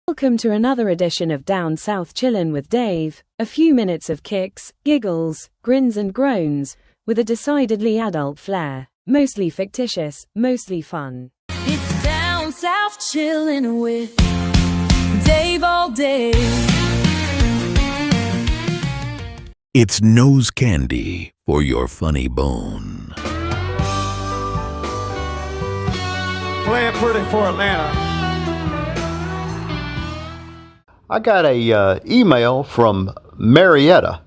Welcome to another edition of Down South Chillin' with Dave, a few minutes of kicks, giggles, grins and groans, with a decidedly adult flair, mostly fictitious, mostly fun. It's Down South Chillin' with Dave all day. It's nose candy for your funny bone. Play it pretty for Atlanta. I got a email from Marietta.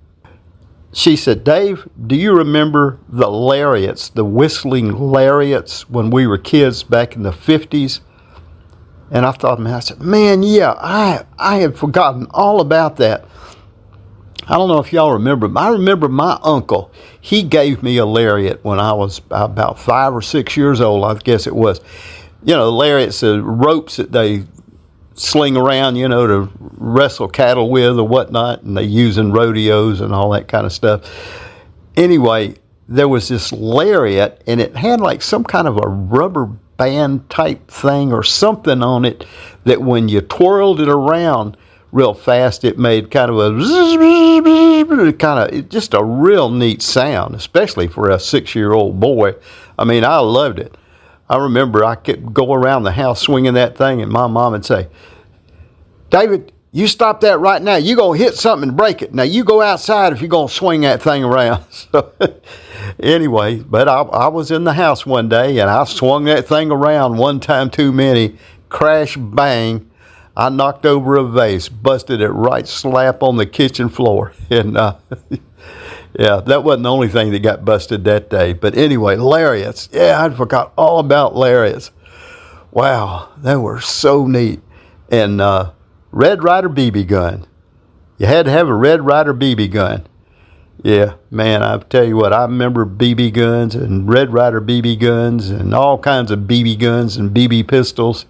She said, Dave, do you remember the Lariats, the whistling Lariats, when we were kids back in the 50s? And I thought, man, I said, man, yeah, I had forgotten all about that. I don't know if y'all remember, but I remember my uncle. He gave me a lariat when I was about 5 or 6 years old, I guess it was. You know, lariats are ropes that they sling around, you know, to wrestle cattle with or whatnot, and they use in rodeos and all that kind of stuff. Anyway, there was this lariat, and it had like some kind of a rubber band type thing or something on it that when you twirled it around real fast, it made kind of just a real neat sound, especially for a 6-year-old boy. I mean, I loved it. I remember I could go around the house swinging that thing, and my mom would say, David, you stop that right now. You're going to hit something and break it. Now, you go outside if you're going to swing that thing around. So, anyway, but I was in the house one day, and I swung that thing around one time too many. Crash, bang. I knocked over a vase, busted it right slap on the kitchen floor. And, yeah, that wasn't the only thing that got busted that day. But anyway, lariats. Yeah, I forgot all about lariats. Wow, they were so neat. And Red Ryder BB gun. You had to have a Red Ryder BB gun. Yeah, man, I tell you what, I remember BB guns and Red Ryder BB guns and all kinds of BB guns and BB pistols.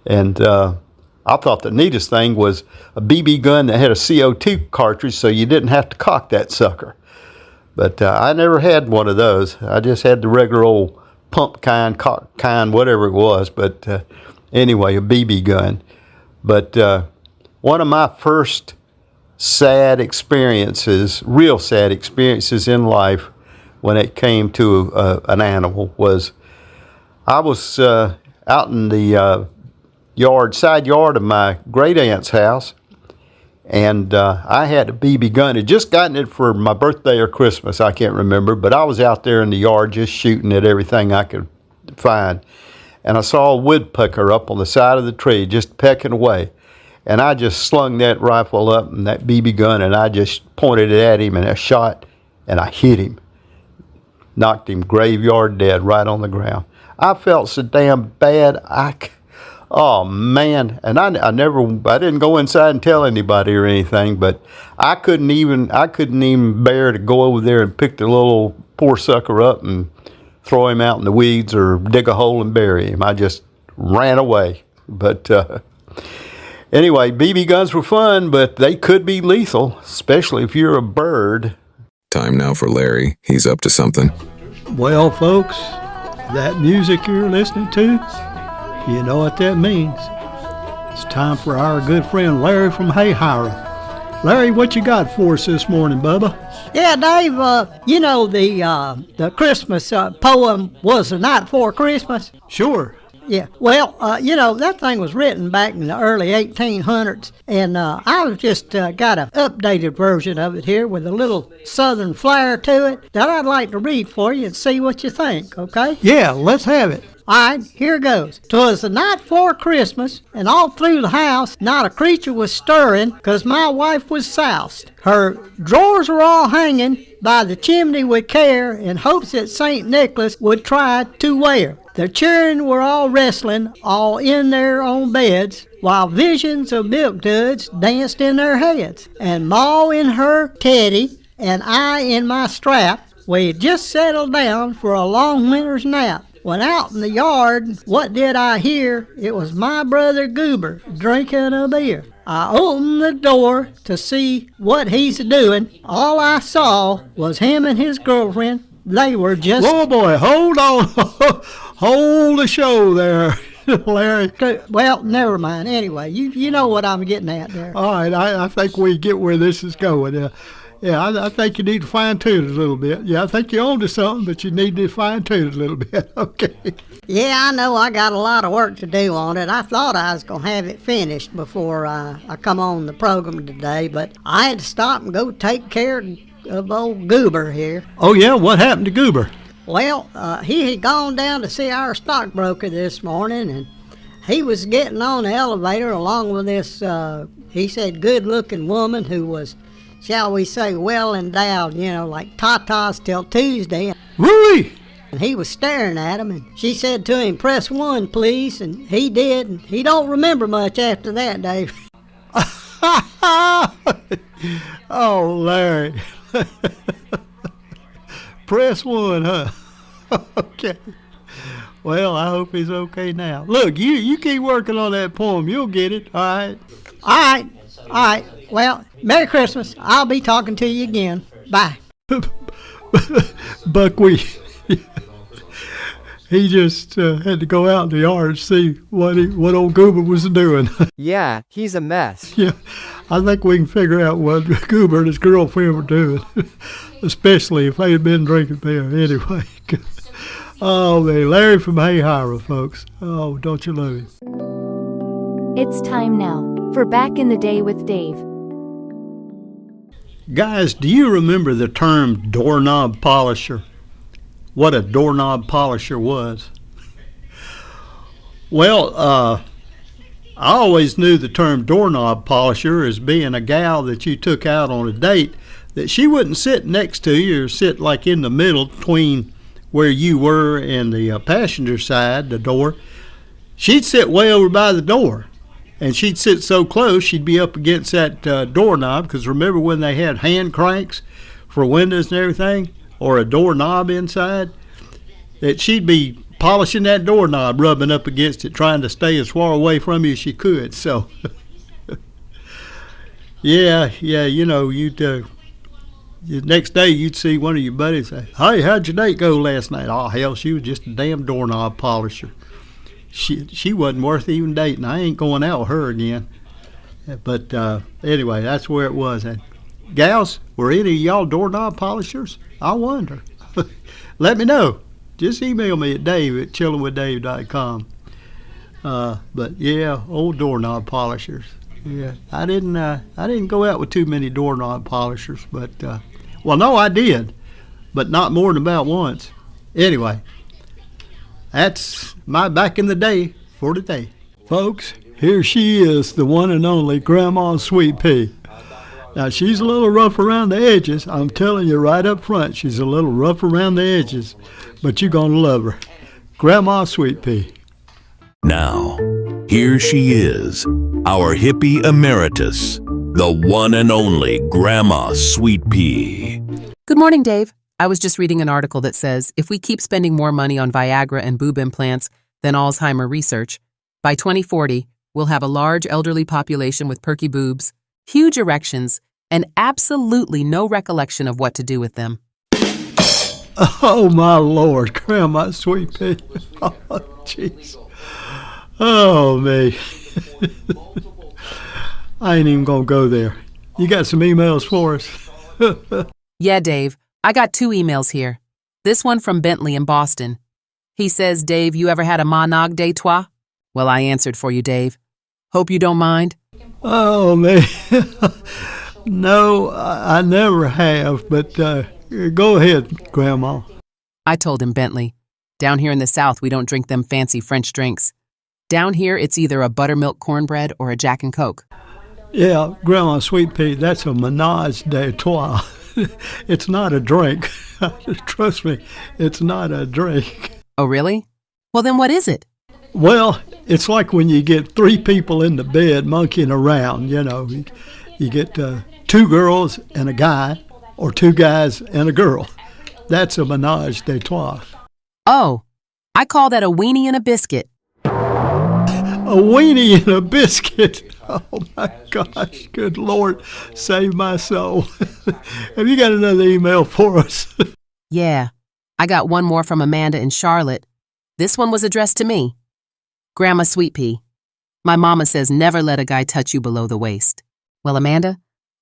And I thought the neatest thing was a BB gun that had a CO2 cartridge so you didn't have to cock that sucker. But I never had one of those. I just had the regular old pump kind, cock kind, whatever it was. But anyway, a BB gun. But one of my first sad experiences, real sad experiences in life when it came to an animal was I was out in the side yard of my great aunt's house. And I had a BB gun. I'd just gotten it for my birthday or Christmas, I can't remember. But I was out there in the yard just shooting at everything I could find. And I saw a woodpecker up on the side of the tree just pecking away. And I just slung that rifle up and that BB gun, and I just pointed it at him, and I shot, and I hit him. Knocked him graveyard dead right on the ground. I felt so damn bad. Oh man, and I didn't go inside and tell anybody or anything, but I couldn't even bear to go over there and pick the little poor sucker up and throw him out in the weeds or dig a hole and bury him. I just ran away. But anyway, BB guns were fun, but they could be lethal, especially if you're a bird. Time now for Larry. He's up to something. Well, folks, that music you're listening to, you know what that means. It's time for our good friend Larry from Hayhira. Larry, what you got for us this morning, Bubba? Yeah, Dave, you know the Christmas poem was The Night Before Christmas? Sure. Yeah, well, you know, that thing was written back in the early 1800s, and I've just got an updated version of it here with a little southern flair to it that I'd like to read for you and see what you think, okay? Yeah, let's have it. All right, here goes. 'Twas the night before Christmas, and all through the house not a creature was stirring, 'cause my wife was soused. Her drawers were all hanging by the chimney with care, in hopes that St. Nicholas would try to wear. The children were all wrestling, all in their own beds, while visions of milk duds danced in their heads. And Ma in her teddy, and I in my strap, we just settled down for a long winter's nap. When out in the yard, what did I hear? It was my brother Goober drinking a beer. I opened the door to see what he's doing. All I saw was him and his girlfriend. They were just... Whoa, boy, hold on. Hold the show there. Larry. Well, never mind. Anyway, you know what I'm getting at there. All right, I think we get where this is going. I think you need to fine-tune it a little bit. Yeah, I think you're onto something, but you need to fine-tune it a little bit, okay? Yeah, I know I got a lot of work to do on it. I thought I was going to have it finished before I come on the program today, but I had to stop and go take care of old Goober here. Oh, yeah? What happened to Goober? Well, he had gone down to see our stockbroker this morning, and he was getting on the elevator along with this, he said, good-looking woman who was, shall we say, well endowed, like tatas till Tuesday. Woo-wee! And he was staring at him, and she said to him, "Press 1, please," and he did, and he don't remember much after that, Dave. Oh, Larry. Press 1, huh? Okay. Well, I hope he's okay now. Look, you keep working on that poem. You'll get it, all right? All right. Well, Merry Christmas. I'll be talking to you again. Bye. Buckwheat. He just had to go out in the yard and see what old Goober was doing. Yeah, he's a mess. Yeah, I think we can figure out what Goober and his girlfriend were doing, especially if they had been drinking beer. Anyway. Oh, man, Larry from Hayhira, folks. Oh, don't you love him? It's time now for Back in the Day with Dave. Guys, do you remember the term doorknob polisher? What a doorknob polisher was? Well, I always knew the term doorknob polisher as being a gal that you took out on a date, that she wouldn't sit next to you or sit like in the middle between where you were and the passenger side, the door. She'd sit way over by the door. And she'd sit so close, she'd be up against that doorknob, because remember when they had hand cranks for windows and everything, or a doorknob inside, that she'd be polishing that doorknob, rubbing up against it, trying to stay as far away from you as she could. So, yeah, you'd the next day you'd see one of your buddies say, "Hey, how'd your date go last night?" Oh, hell, she was just a damn doorknob polisher. She wasn't worth even dating. I ain't going out with her again. But anyway, that's where it was. And gals, were any of y'all doorknob polishers? I wonder. Let me know. Just email me at dave@chillinwithdave.com. But yeah, old doorknob polishers. Yeah, I didn't go out with too many doorknob polishers, but well, no, I did, but not more than about once. Anyway. That's my back in the day for today. Folks, here she is, the one and only Grandma Sweetpea. Now, she's a little rough around the edges. I'm telling you right up front, she's a little rough around the edges, but you're going to love her. Grandma Sweetpea. Now, here she is, our hippie emeritus, the one and only Grandma Sweetpea. Good morning, Dave. I was just reading an article that says if we keep spending more money on Viagra and boob implants than Alzheimer research, by 2040, we'll have a large elderly population with perky boobs, huge erections, and absolutely no recollection of what to do with them. Oh, my Lord, Grandma Sweetpea. Oh, jeez. Oh, me. I ain't even gonna go there. You got some emails for us? Yeah, Dave. I got 2 emails here. This one from Bentley in Boston. He says, "Dave, you ever had a monog de toi?" Well, I answered for you, Dave. Hope you don't mind. Oh, man. No, I never have, but go ahead, Grandma. I told him, Bentley, down here in the South, we don't drink them fancy French drinks. Down here, it's either a buttermilk cornbread or a Jack and Coke. Yeah, Grandma Sweetpea, that's a menage de trois. It's not a drink. Trust me, it's not a drink. Oh, really? Well, then what is it? Well, it's like when you get 3 people in the bed monkeying around, You get 2 girls and a guy, or 2 guys and a girl. That's a menage de trois. Oh, I call that a weenie and a biscuit. A weenie and a biscuit. Oh, my gosh. Good Lord. Save my soul. Have you got another email for us? Yeah. I got one more from Amanda in Charlotte. This one was addressed to me. Grandma Sweetpea. My mama says never let a guy touch you below the waist. Well, Amanda,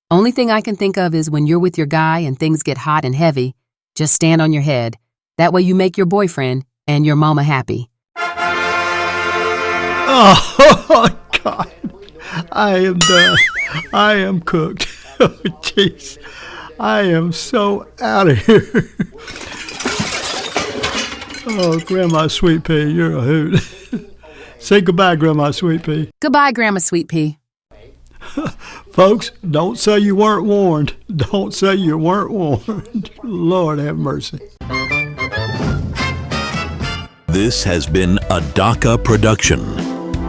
only thing I can think of is when you're with your guy and things get hot and heavy, just stand on your head. That way you make your boyfriend and your mama happy. Oh, God. I am done. I am cooked. Oh, jeez. I am so out of here. Oh, Grandma Sweetpea, you're a hoot. Say goodbye, Grandma Sweetpea. Goodbye, Grandma Sweetpea. Folks, don't say you weren't warned. Don't say you weren't warned. Lord have mercy. This has been a DACA production.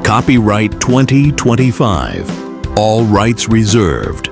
Copyright 2025. All rights reserved.